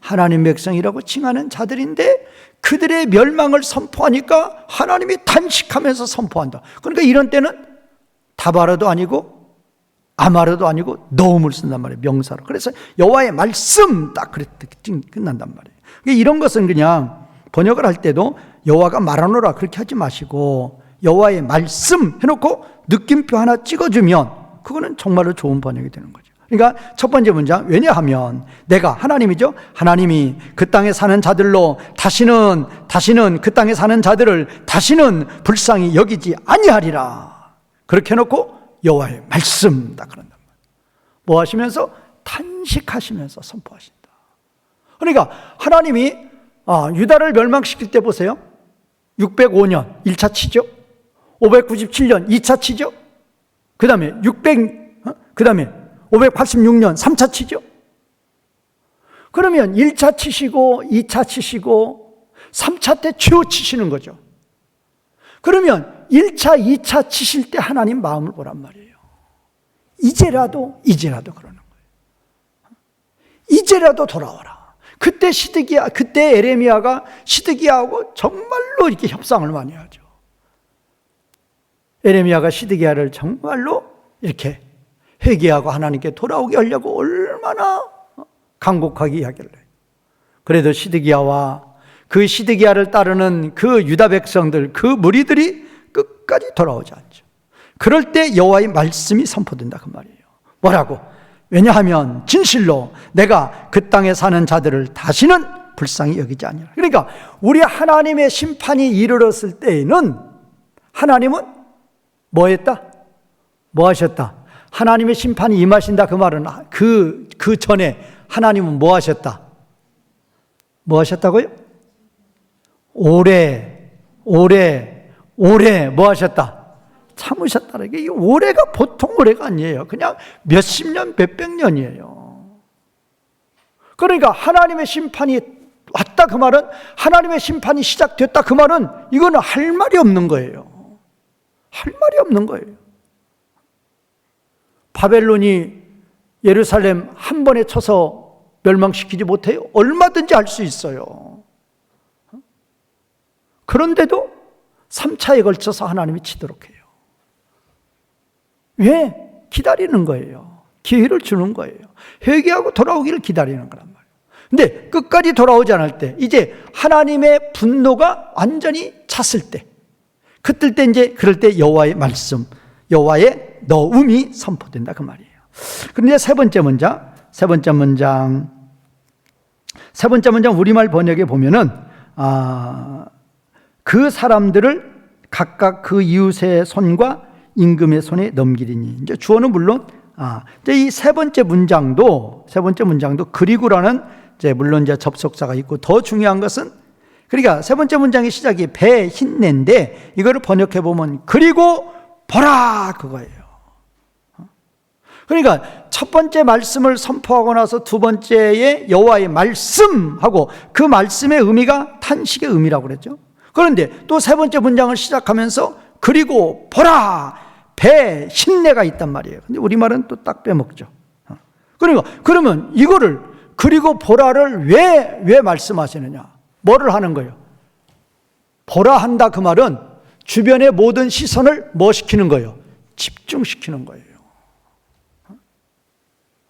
하나님 백성이라고 칭하는 자들인데 그들의 멸망을 선포하니까 하나님이 탄식하면서 선포한다. 그러니까 이런 때는 다바르도 아니고 아마르도 아니고 너음을 쓴단 말이에요. 명사로. 그래서 여호와의 말씀 딱 그랬다 끝난단 말이에요. 이런 것은 그냥 번역을 할 때도 여호와가 말하노라 그렇게 하지 마시고 여호와의 말씀 해놓고 느낌표 하나 찍어주면 그거는 정말로 좋은 번역이 되는 거죠. 그러니까 첫 번째 문장, 왜냐하면 내가 하나님이죠. 하나님이 그 땅에 사는 자들로 다시는 그 땅에 사는 자들을 다시는 불쌍히 여기지 아니하리라. 그렇게 해놓고 여호와의 말씀 딱 그런단 말이에요. 뭐 하시면서? 탄식하시면서 선포하신다. 그러니까 하나님이 유다를 멸망시킬 때 보세요. 605년 1차 치죠. 597년 2차 치죠. 그 다음에 586년 3차 치죠. 그러면 1차 치시고 2차 치시고 3차 때 최후 치시는 거죠. 그러면 1차, 2차 치실 때 하나님 마음을 보란 말이에요. 이제라도 그러는 거예요. 이제라도 돌아와라. 그때 에레미야가 시드기야하고 정말로 이렇게 협상을 많이 하죠. 에레미야가 시드기야를 정말로 이렇게 회개하고 하나님께 돌아오게 하려고 얼마나 간곡하게 이야기를 해요. 그래도 시드기야와 그 시드기야를 따르는 그 유다 백성들, 그 무리들이 끝까지 돌아오지 않죠. 그럴 때 여호와의 말씀이 선포된다 그 말이에요. 뭐라고? 왜냐하면 진실로 내가 그 땅에 사는 자들을 다시는 불쌍히 여기지 아니하라. 그러니까 우리 하나님의 심판이 이르렀을 때에는 하나님은 뭐 했다? 뭐 하셨다? 하나님의 심판이 임하신다 그 말은 그 전에 하나님은 뭐 하셨다? 뭐 하셨다고요? 오래 뭐 하셨다? 참으셨다. 이게 오래가 보통 오래가 아니에요. 그냥 몇십 년, 몇백 년이에요. 그러니까 하나님의 심판이 왔다 그 말은, 하나님의 심판이 시작됐다 그 말은 이거는 할 말이 없는 거예요. 할 말이 없는 거예요. 바벨론이 예루살렘 한 번에 쳐서 멸망시키지 못해요? 얼마든지 할 수 있어요. 그런데도 3차에 걸쳐서 하나님이 치도록 해요. 왜? 기다리는 거예요. 기회를 주는 거예요. 회개하고 돌아오기를 기다리는 거란 말이에요. 근데 끝까지 돌아오지 않을 때, 이제 하나님의 분노가 완전히 찼을 때, 그럴 때 여호와의 말씀, 여호와의 너음이 선포된다 그 말이에요. 그런데 세 번째 문장 우리말 번역에 보면은 그 사람들을 각각 그 이웃의 손과 임금의 손에 넘기리니. 이제 주어는 물론 이제 이 세 번째 문장도 그리고라는 물론 이제 접속사가 있고, 더 중요한 것은, 그러니까 세 번째 문장의 시작이 배 흰내인데 이거를 번역해 보면 그리고 보라 그거예요. 그러니까 첫 번째 말씀을 선포하고 나서 두 번째의 여호와의 말씀하고 그 말씀의 의미가 탄식의 의미라고 그랬죠. 그런데 또 세 번째 문장을 시작하면서 그리고 보라 배 흰내가 있단 말이에요. 근데 우리말은 또 딱 빼먹죠. 그러면 이거를 그리고 보라를 왜 말씀하시느냐? 뭐를 하는 거예요? 보라 한다 그 말은 주변의 모든 시선을 뭐 시키는 거예요? 집중시키는 거예요.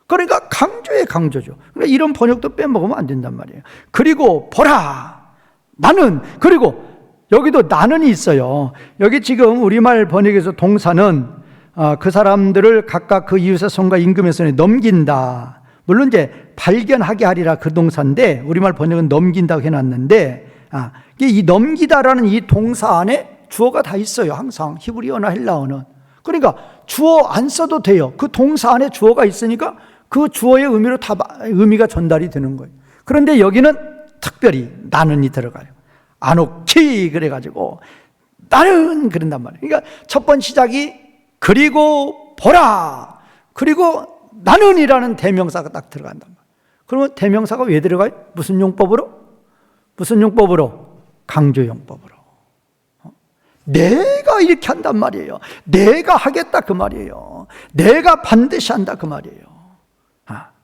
그러니까 강조죠. 그러니까 이런 번역도 빼먹으면 안 된단 말이에요. 그리고 보라 나는, 그리고 여기도 나는이 있어요. 여기 지금 우리말 번역에서 동사는 그 사람들을 각각 그 이웃의 손과 임금의 손에 넘긴다. 물론 이제 발견하게 하리라 그 동사인데 우리말 번역은 넘긴다고 해놨는데, 이 넘기다라는 이 동사 안에 주어가 다 있어요. 항상 히브리어나 헬라어는. 그러니까 주어 안 써도 돼요. 그 동사 안에 주어가 있으니까 그 주어의 의미로 다 의미가 전달이 되는 거예요. 그런데 여기는 특별히 나는이 들어가요. 아노키 그래가지고 나는 그런단 말이에요. 그러니까 첫 번 시작이 그리고 보라, 그리고 나는이라는 대명사가 딱 들어간단 말이에요. 그러면 대명사가 왜 들어가요? 무슨 용법으로? 강조용법으로. 내가 이렇게 한단 말이에요. 내가 하겠다 그 말이에요. 내가 반드시 한다 그 말이에요.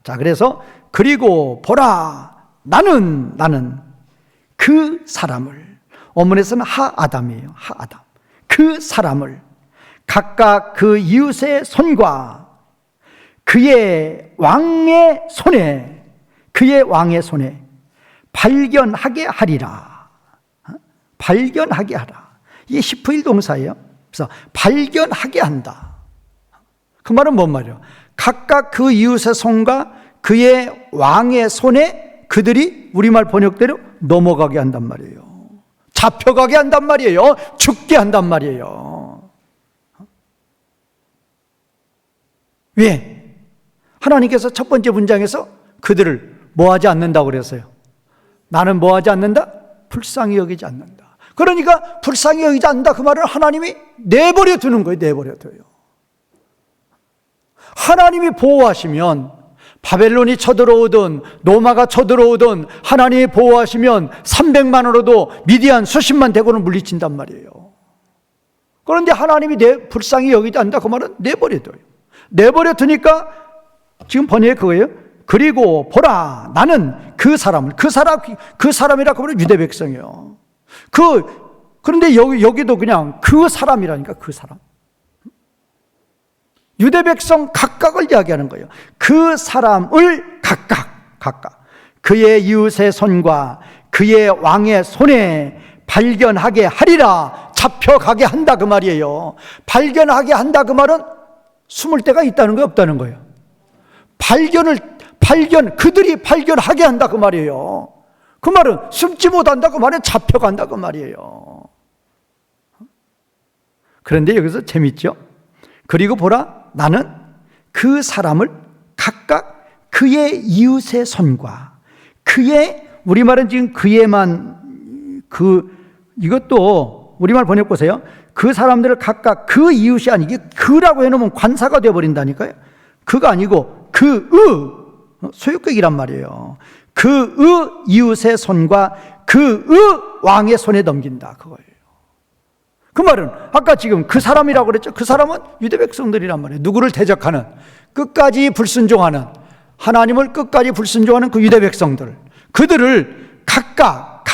자, 그래서 그리고 보라 나는 그 사람을, 원문에서는 하아담이에요. 하아담. 그 사람을 각각 그 이웃의 손과 그의 왕의 손에 발견하게 하리라. 발견하게 하라. 이게 10일 동사예요. 그래서 발견하게 한다. 그 말은 뭔 말이에요? 각각 그 이웃의 손과 그의 왕의 손에 그들이 우리말 번역대로 넘어가게 한단 말이에요. 잡혀가게 한단 말이에요. 죽게 한단 말이에요. 왜? 하나님께서 첫 번째 문장에서 그들을 뭐 하지 않는다고 그랬어요? 나는 뭐 하지 않는다? 불쌍히 여기지 않는다. 그러니까 불쌍히 여기지 않는다 그 말은 하나님이 내버려 두는 거예요. 내버려 둬요. 하나님이 보호하시면 바벨론이 쳐들어오든 로마가 쳐들어오든 하나님이 보호하시면 300만으로도 미디안 수십만 대군을 물리친단 말이에요. 그런데 하나님이 불쌍히 여기지 않는다 그 말은 내버려 둬요. 내버려 두니까 지금 번역이 그거예요. 그리고 보라 나는 그 사람이라고 하면 유대 백성이에요. 그런데 여기도 그냥 그 사람이라니까 그 사람. 유대 백성 각각을 이야기하는 거예요. 그 사람을 각각 그의 이웃의 손과 그의 왕의 손에 발견하게 하리라. 잡혀가게 한다 그 말이에요. 발견하게 한다 그 말은 숨을 데가 있다는 거예요, 없다는 거예요? 그들이 발견하게 한다 그 말이에요. 그 말은 숨지 못한다 그 말은 잡혀간다 그 말이에요. 그런데 여기서 재밌죠? 그리고 보라 나는 그 사람을 각각 그의 이웃의 손과 그의, 우리말은 지금 그의만 이것도 우리말 번역 보세요. 그 사람들을 각각 그 이웃이 아니게 그라고 해놓으면 관사가 되어버린다니까요. 그가 아니고 소유격이란 말이에요. 그의 이웃의 손과 그의 왕의 손에 넘긴다 그거예요. 그 말은 아까 지금 그 사람이라고 그랬죠. 그 사람은 유대 백성들이란 말이에요. 누구를 대적하는, 끝까지 불순종하는, 하나님을 끝까지 불순종하는 그 유대 백성들, 그들을 각각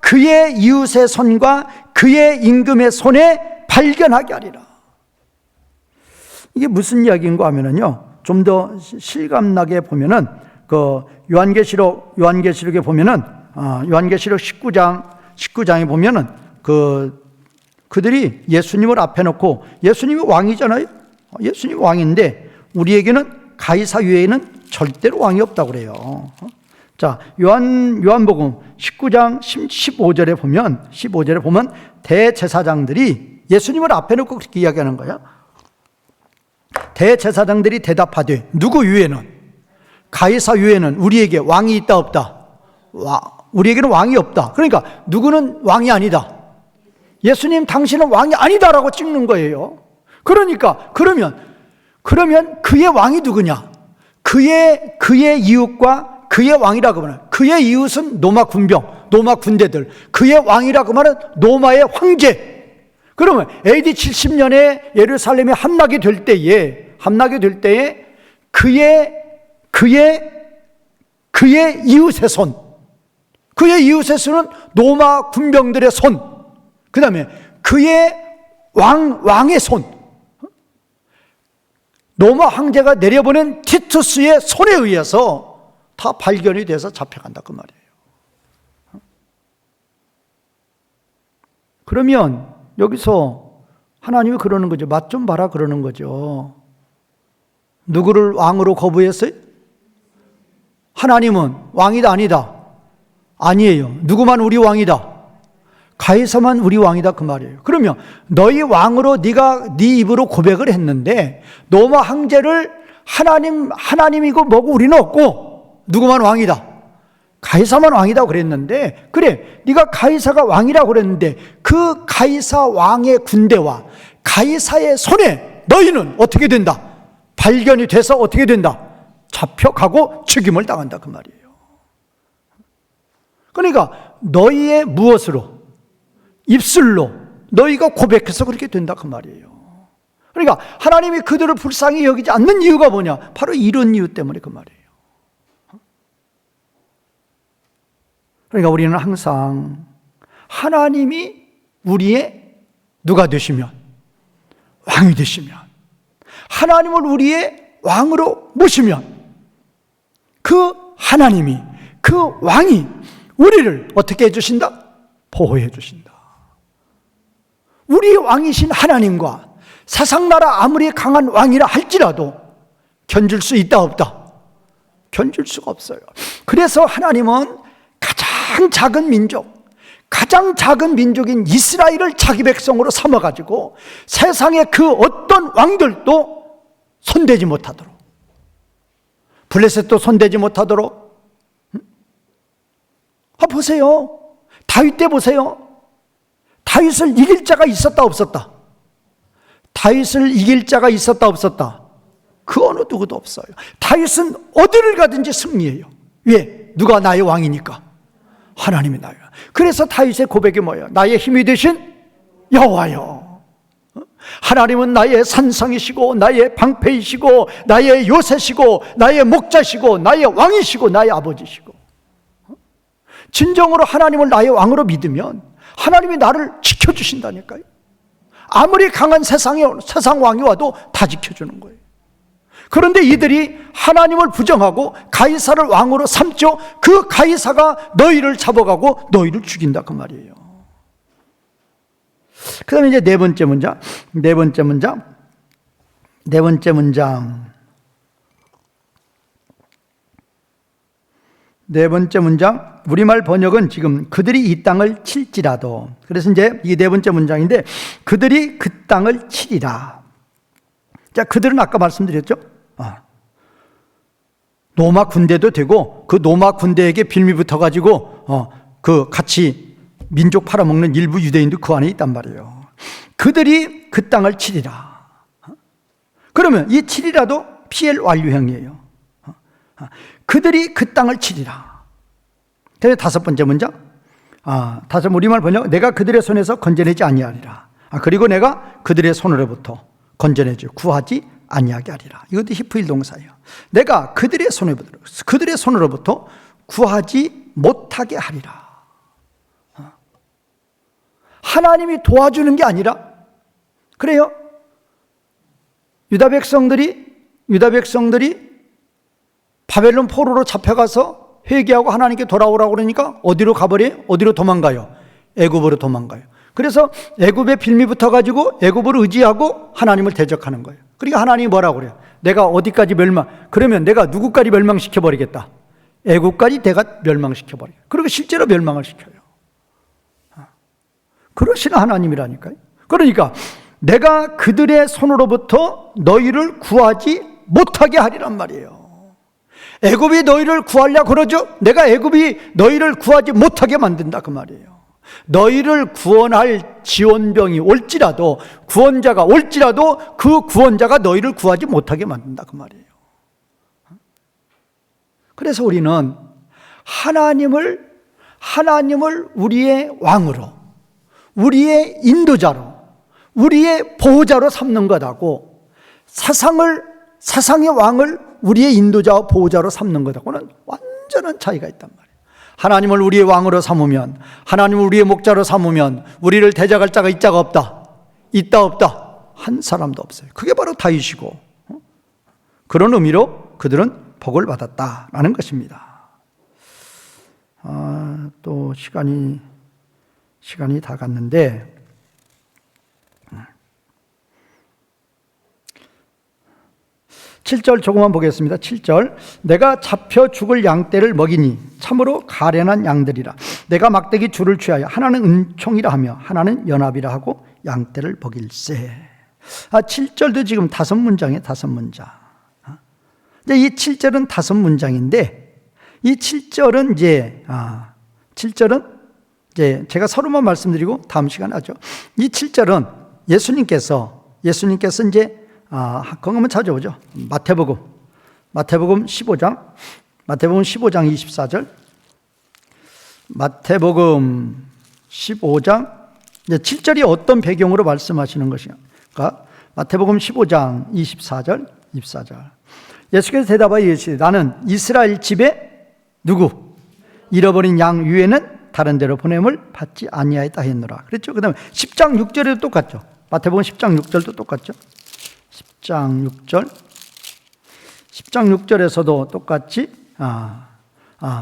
그의 이웃의 손과 그의 임금의 손에 발견하게 하리라. 이게 무슨 이야기인가 하면은요, 좀 더 실감나게 보면은 그 요한계시록에 보면은 요한계시록 19장에 보면은 그들이 예수님을 앞에 놓고, 예수님이 왕이잖아요. 예수님이 왕인데 우리에게는 가이사 외에는 절대로 왕이 없다고 그래요. 자, 요한복음 19장 15절에 보면 대제사장들이 예수님을 앞에 놓고 그렇게 이야기하는 거야. 대제사장들이 대답하되 누구 위에는, 가이사 위에는 우리에게 왕이 있다 없다? 우리에게는 왕이 없다. 그러니까 누구는 왕이 아니다. 예수님 당신은 왕이 아니다라고 찍는 거예요. 그러니까 그러면 그의 왕이 누구냐? 그의 이웃과 그의 왕이라고 하면, 그의 이웃은 로마 군병, 로마 군대들, 그의 왕이라고 하면 로마의 황제. 그러면 AD 70년에 예루살렘이 함락이 될 때에 그의 이웃의 손, 그의 이웃의 손은 로마 군병들의 손, 그 다음에 그의 왕의 손, 로마 황제가 내려보낸 티투스의 손에 의해서 다 발견이 돼서 잡혀간다 그 말이에요. 그러면 여기서 하나님이 그러는 거죠. 맛 좀 봐라 그러는 거죠. 누구를 왕으로 거부했어요? 하나님은 왕이다 아니다? 아니에요. 누구만 우리 왕이다? 가이사만 우리 왕이다 그 말이에요. 그러면 너희 왕으로 네가 네 입으로 고백을 했는데 로마 황제를 하나님이고 뭐고 우리는 없고 누구만 왕이다? 가이사만 왕이다 그랬는데, 그래 네가 가이사가 왕이라고 그랬는데 그 가이사 왕의 군대와 가이사의 손에 너희는 어떻게 된다? 발견이 돼서 어떻게 된다? 잡혀가고 죽임을 당한다 그 말이에요. 그러니까 너희의 무엇으로? 입술로 너희가 고백해서 그렇게 된다 그 말이에요. 그러니까 하나님이 그들을 불쌍히 여기지 않는 이유가 뭐냐? 바로 이런 이유 때문에 그 말이에요. 그러니까 우리는 항상 하나님이 우리의 누가 되시면, 왕이 되시면, 하나님을 우리의 왕으로 모시면 그 하나님이, 그 왕이 우리를 어떻게 해주신다? 보호해 주신다. 우리 왕이신 하나님과 세상나라 아무리 강한 왕이라 할지라도 견줄 수 있다 없다? 견줄 수가 없어요. 그래서 하나님은 가장 작은 민족인 이스라엘을 자기 백성으로 삼아가지고 세상의 그 어떤 왕들도 손대지 못하도록, 블레셋도 손대지 못하도록. 보세요. 다윗 때 보세요. 다윗을 이길 자가 있었다 없었다? 다윗을 이길 자가 있었다 없었다? 그 어느 누구도 없어요. 다윗은 어디를 가든지 승리해요. 왜? 누가 나의 왕이니까. 하나님이 나의 왕. 그래서 다윗의 고백이 뭐예요? 나의 힘이 되신 여호와여. 하나님은 나의 산성이시고 나의 방패이시고 나의 요새시고 나의 목자시고 나의 왕이시고 나의 아버지시고. 진정으로 하나님을 나의 왕으로 믿으면 하나님이 나를 지켜주신다니까요. 아무리 강한 세상 왕이 와도 다 지켜주는 거예요. 그런데 이들이 하나님을 부정하고 가이사를 왕으로 삼죠. 그 가이사가 너희를 잡아가고 너희를 죽인다 그 말이에요. 그 다음에 이제 네 번째 문장, 우리말 번역은 지금 그들이 이 땅을 칠지라도. 그래서 이제 이게 네 번째 문장인데, 그들이 그 땅을 치리라. 자, 그들은 아까 말씀드렸죠? 로마 군대도 되고, 그 로마 군대에게 빌미 붙어가지고, 그 같이 민족 팔아먹는 일부 유대인도 그 안에 있단 말이에요. 그들이 그 땅을 치리라. 그러면 이 치리라도 PL 완료형이에요. 그들이 그 땅을 치리라. 그래서 다섯 번째 문장, 우리말 번역, 내가 그들의 손에서 건져내지 아니하리라. 그리고 내가 그들의 손으로부터 건져내지 구하지 아니하게 하리라. 이것도 히프일 동사예요. 내가 그들의 손으로부터 구하지 못하게 하리라. 하나님이 도와주는 게 아니라, 그래요. 유다 백성들이 바벨론 포로로 잡혀가서 회개하고 하나님께 돌아오라고 그러니까 어디로 가버려요? 어디로 도망가요? 애굽으로 도망가요. 그래서 애굽에 빌미 붙어가지고 애굽을 의지하고 하나님을 대적하는 거예요. 그러니까 하나님이 뭐라고 그래요? 내가 어디까지 그러면 내가 누구까지 멸망시켜버리겠다. 애굽까지 내가 멸망시켜버리겠다. 그리고 실제로 멸망을 시켜요. 그러시는 하나님이라니까요. 그러니까 내가 그들의 손으로부터 너희를 구하지 못하게 하리란 말이에요. 애굽이 너희를 구하려고 그러죠. 내가 애굽이 너희를 구하지 못하게 만든다 그 말이에요. 너희를 구원할 지원병이 올지라도, 구원자가 올지라도 그 구원자가 너희를 구하지 못하게 만든다 그 말이에요. 그래서 우리는 하나님을 우리의 왕으로, 우리의 인도자로, 우리의 보호자로 삼는 것하고 세상의 왕을 우리의 인도자와 보호자로 삼는 것하고는 완전한 차이가 있단 말이에요. 하나님을 우리의 왕으로 삼으면, 하나님을 우리의 목자로 삼으면 우리를 대적할 자가 있자가 없다. 있다 없다. 한 사람도 없어요. 그게 바로 다윗이고, 그런 의미로 그들은 복을 받았다라는 것입니다. 또 시간이 다 갔는데, 7절 조금만 보겠습니다. 7절, 내가 잡혀 죽을 양떼를 먹이니 참으로 가련한 양들이라. 내가 막대기 줄을 취하여 하나는 은총이라 하며 하나는 연합이라 하고 양떼를 먹일세. 7절도 지금 5문장이에요. 5문장. 이 7절은 5문장인데, 이 7절은 이제 제가 서로만 말씀드리고 다음 시간에 하죠. 이 7절은 예수님께서 이제 그거 한번 찾아보죠. 마태복음 15장 24절. 마태복음 15장 7절이 어떤 배경으로 말씀하시는 것인가? 마태복음 15장 24절. 예수께서 대답하여 이르시되 나는 이스라엘 집에 누구? 잃어버린 양 위에는 다른 데로 보냄을 받지 아니하였다 했노라. 그랬죠. 그 다음에 10장 6절에도 똑같죠. 마태복음 10장 6절도 똑같죠. 10장 6절에서도 똑같이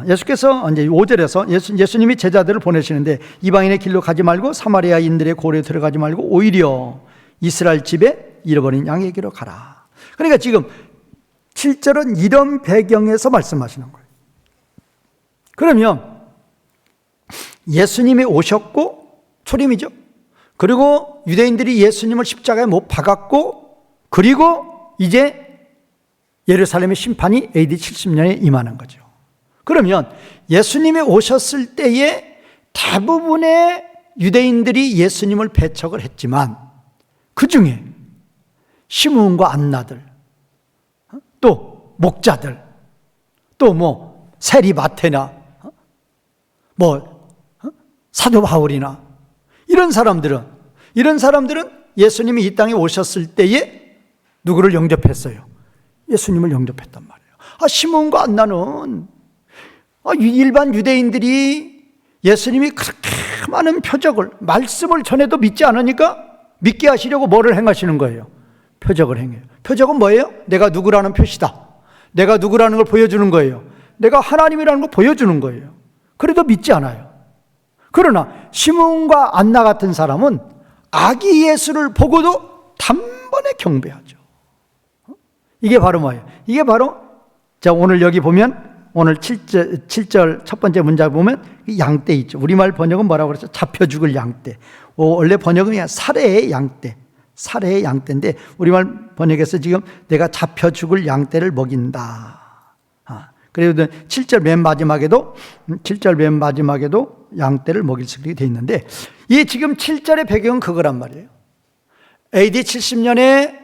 예수께서 이제 5절에서 예수님이 제자들을 보내시는데 이방인의 길로 가지 말고 사마리아인들의 고리에 들어가지 말고 오히려 이스라엘 집에 잃어버린 양에게로 가라. 그러니까 지금 7절은 이런 배경에서 말씀하시는 거예요. 그러면 예수님이 오셨고 초림이죠. 그리고 유대인들이 예수님을 십자가에 못 박았고, 그리고 이제 예루살렘의 심판이 AD 70년에 임하는 거죠. 그러면 예수님이 오셨을 때의 대부분의 유대인들이 예수님을 배척을 했지만 그 중에 시므온과 안나들, 또 목자들, 또 뭐 세리마테나 사도 바울이나 이런 사람들은 예수님이 이 땅에 오셨을 때에 누구를 영접했어요? 예수님을 영접했단 말이에요. 시므온과 안나는 일반 유대인들이 예수님이 그렇게 많은 표적을, 말씀을 전해도 믿지 않으니까 믿게 하시려고 뭐를 행하시는 거예요? 표적을 행해요. 표적은 뭐예요? 내가 누구라는 표시다. 내가 누구라는 걸 보여주는 거예요. 내가 하나님이라는 걸 보여주는 거예요. 그래도 믿지 않아요. 그러나 시므온과 안나 같은 사람은 아기 예수를 보고도 단번에 경배하죠. 이게 바로 뭐예요? 이게 바로, 자, 오늘 여기 보면 오늘 7절 첫 번째 문장 보면 양떼 있죠. 우리말 번역은 뭐라고 그랬죠? 잡혀 죽을 양떼. 원래 번역은 그냥 살해의 양떼. 살해의 양떼인데 우리말 번역에서 지금 내가 잡혀 죽을 양떼를 먹인다. 그래도 7절 맨 마지막에도 양떼를 먹일 수 있게 돼 있는데, 이 지금 7절의 배경은 그거란 말이에요. AD 70년에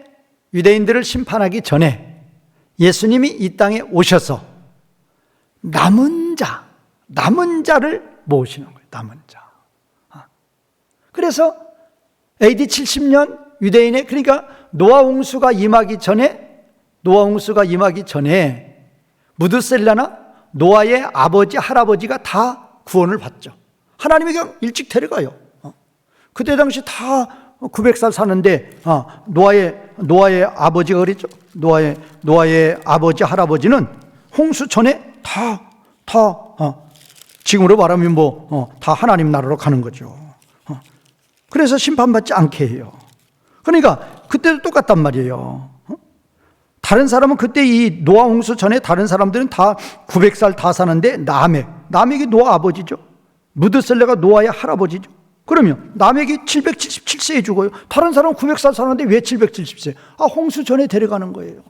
유대인들을 심판하기 전에 예수님이 이 땅에 오셔서 남은 자를 모으시는 거예요. 남은 자. 그래서 AD 70년 유대인의, 그러니까 노아 홍수가 임하기 전에 무드셀라나 노아의 아버지, 할아버지가 다 구원을 받죠. 하나님이 그냥 일찍 데려가요. 그때 당시 다 900살 사는데 노아의 아버지가 그랬죠. 노아의 아버지, 할아버지는 홍수 전에 다 지금으로 말하면 다 하나님 나라로 가는 거죠. 그래서 심판받지 않게 해요. 그러니까 그때도 똑같단 말이에요. 다른 사람은 그때 이 노아 홍수 전에 다른 사람들은 다 900살 다 사는데 나멕이 노아 아버지죠. 무드셀레가 노아의 할아버지죠. 그러면 나멕이 777세에 죽어요. 다른 사람은 900살 사는데 왜 770세? 홍수 전에 데려가는 거예요.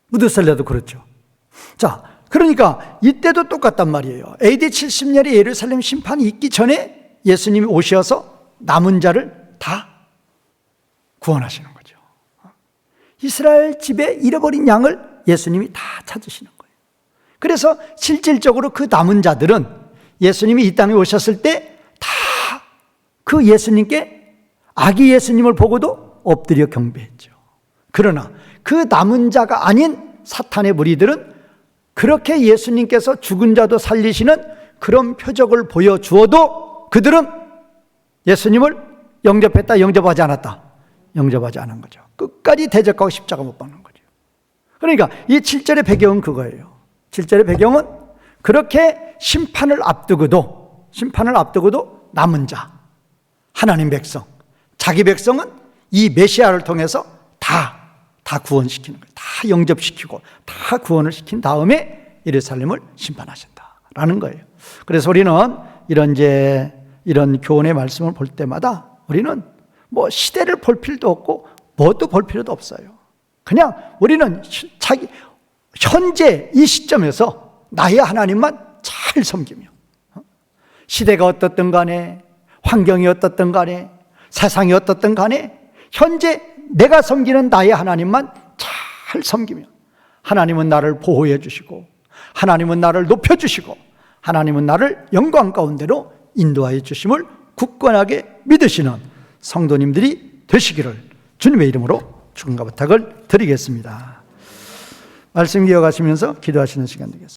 무드셀레도 그렇죠. 자, 그러니까 이때도 똑같단 말이에요. AD 70년에 예루살렘 심판이 있기 전에 예수님이 오셔서 남은 자를 다 구원하시는 거죠. 이스라엘 집에 잃어버린 양을 예수님이 다 찾으시는 거예요. 그래서 실질적으로 그 남은 자들은 예수님이 이 땅에 오셨을 때 다 그 예수님께, 아기 예수님을 보고도 엎드려 경배했죠. 그러나 그 남은 자가 아닌 사탄의 무리들은 그렇게 예수님께서 죽은 자도 살리시는 그런 표적을 보여주어도 그들은 예수님을 영접했다, 영접하지 않았다? 영접하지 않은 거죠. 끝까지 대적하고 십자가 못 박는 거죠. 그러니까 이 7절의 배경은 그거예요. 7절의 배경은 그렇게 심판을 앞두고도 남은 자, 하나님 백성, 자기 백성은 이 메시아를 통해서 다 구원시키는 거예요. 다 영접시키고 다 구원을 시킨 다음에 예루살렘을 심판하신다라는 거예요. 그래서 우리는 이런 교훈의 말씀을 볼 때마다 우리는 시대를 볼 필요도 없고 뭣도 볼 필요도 없어요. 그냥 우리는 현재 이 시점에서 나의 하나님만 잘 섬기며, 시대가 어떻든 간에, 환경이 어떻든 간에, 세상이 어떻든 간에 현재 내가 섬기는 나의 하나님만 잘 섬기며, 하나님은 나를 보호해 주시고, 하나님은 나를 높여 주시고, 하나님은 나를 영광 가운데로 인도하여 주심을 굳건하게 믿으시는 성도님들이 되시기를 주님의 이름으로 축원과 부탁을 드리겠습니다. 말씀 이어가시면서 기도하시는 시간 되겠습니다.